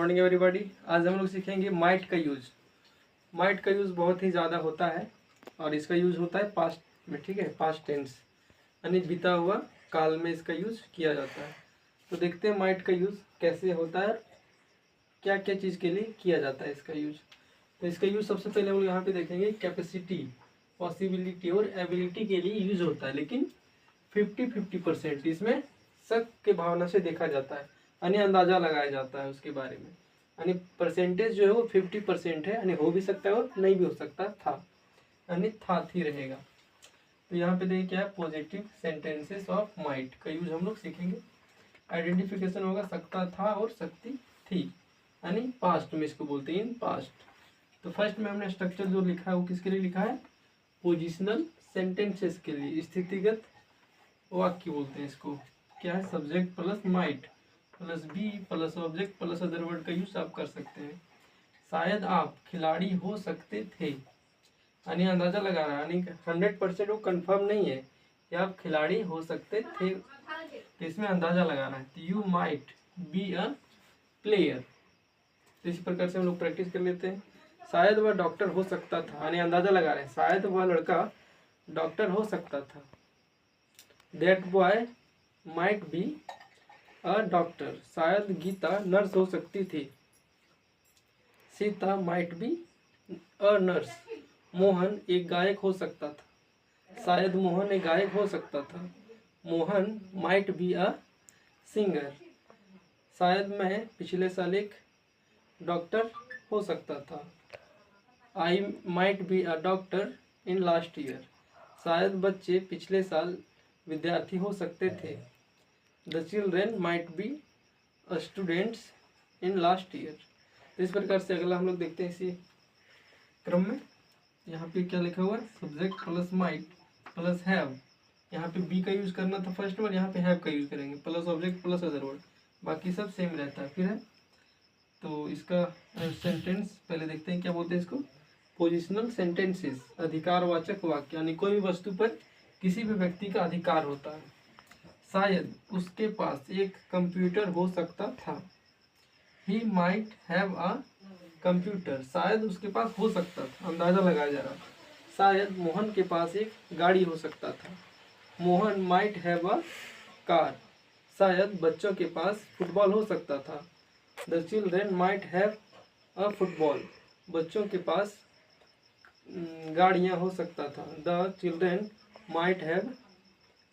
Morning everybody. आज हम लोग सीखेंगे माइट का यूज़। माइट का यूज़ बहुत ही ज़्यादा होता है और इसका यूज़ होता है पास्ट में, ठीक है, पास्ट टेंस यानी बीता हुआ काल में इसका यूज़ किया जाता है। तो देखते हैं माइट का यूज़ कैसे होता है, क्या क्या चीज़ के लिए किया जाता है इसका यूज़। तो इसका यूज़ सबसे पहले हम लोग यहाँ पे देखेंगे कैपेसिटी, पॉसिबिलिटी और एबिलिटी के लिए यूज़ होता है, लेकिन 50-50% इसमें शक के भावना से देखा जाता है, यानी अंदाज़ा लगाया जाता है उसके बारे में। यानी परसेंटेज जो है वो 50% है, यानी हो भी सकता है और नहीं भी हो सकता था, यानी था थी रहेगा। तो यहाँ पे देखिए क्या है, पॉजिटिव सेंटेंसेस ऑफ माइट का यूज हम लोग सीखेंगे। आइडेंटिफिकेशन होगा सकता था और सकती थी, यानी पास्ट में इसको बोलते हैं, इन पास्ट। तो फर्स्ट में हमने स्ट्रक्चर जो लिखा है वो किसके लिए लिखा है, पोजिशनल सेंटेंसेस के लिए, स्थितिगत वाक्य बोलते हैं इसको। क्या है, subject plus might plus be plus object plus other word का यूज आप कर सकते हैं। शायद आप खिलाड़ी हो सकते थे, यानी अंदाजा लगा रहा है, यानी 100% वो कंफर्म नहीं है कि आप खिलाड़ी हो सकते थे, तो इसमें अंदाजा लगा रहा है। You might be a player. तो इसी प्रकार से हम लोग प्रैक्टिस कर लेते हैं। शायद वह डॉक्टर हो सकता था, यानी अंदाजा लगा रहे हैं, शायद वह लड़का डॉक्टर हो सकता था। That boy might be a doctor, शायद गीता नर्स हो सकती थी। Sita might be a nurse. Mohan एक गायक हो सकता था, शायद मोहन एक गायक हो सकता था। Mohan might be a singer, शायद मैं पिछले साल एक डॉक्टर हो सकता था। I might be a doctor in last year, शायद बच्चे पिछले साल विद्यार्थी हो सकते थे। The children might be students in last year. इस प्रकार से अगला हम लोग देखते हैं इसी क्रम में। यहाँ पे क्या लिखा हुआ है, subject plus might plus have. यहाँ पे बी का यूज करना था फर्स्ट वर्ड, यहाँ पे हैव का यूज करेंगे, plus object plus other word, बाकी सब सेम रहता है। फिर है तो इसका सेंटेंस पहले देखते हैं क्या बोलते हैं इसको, पोजिशनल सेंटेंसेस, अधिकारवाचक वाक्य, यानी कोई भी वस्तु पर किसी भी व्यक्ति का अधिकार होता है। शायद उसके पास एक कंप्यूटर हो सकता था। He might have a computer, शायद उसके पास हो सकता था, अंदाजा लगाया जा रहा। शायद मोहन के पास एक गाड़ी हो सकता था। Mohan might have a car, शायद बच्चों के पास फुटबॉल हो सकता था। The children might have a football, बच्चों के पास गाड़ियाँ हो सकता था। The children might have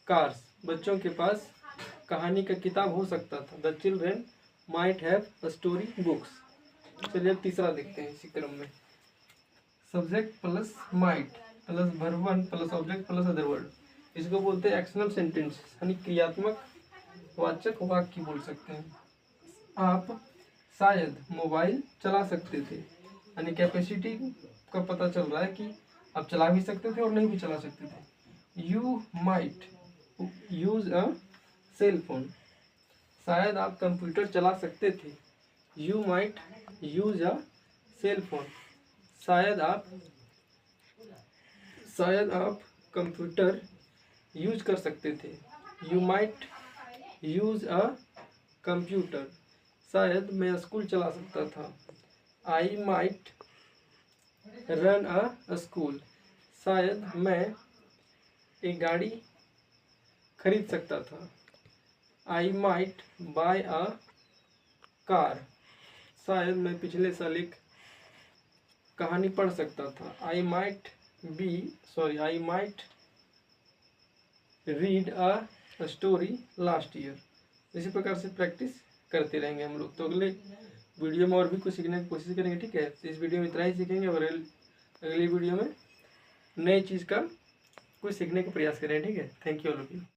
cars, बच्चों के पास कहानी का किताब हो सकता था। The children might have story books. चलिए अब तीसरा देखते हैं इसी क्रम में। Subject plus might plus verb one plus object plus other word, इसको बोलते हैं एक्शनल सेंटेंस, यानी क्रियात्मक वाचक वाक्य बोल सकते हैं। आप शायद मोबाइल चला सकते थे, यानी कैपेसिटी का पता चल रहा है कि आप चला भी सकते थे और नहीं भी चला सकते थे। You might use a cell phone, शायद आप कंप्यूटर चला सकते थे। You might use a cell phone, शायद आप कंप्यूटर यूज कर सकते थे। You might use a computer, शायद मैं स्कूल चला सकता था। I might run a school, शायद मैं एक गाड़ी खरीद सकता था। I might buy a car, शायद मैं पिछले साल एक कहानी पढ़ सकता था। I might read a story last year. इसी प्रकार से प्रैक्टिस करते रहेंगे हम लोग। तो अगले वीडियो में और भी कुछ सीखने की कोशिश करेंगे, ठीक है। तो इस वीडियो में इतना ही सीखेंगे और अगली वीडियो में नई चीज़ का कुछ सीखने का प्रयास करें, ठीक है। Thank you all of you.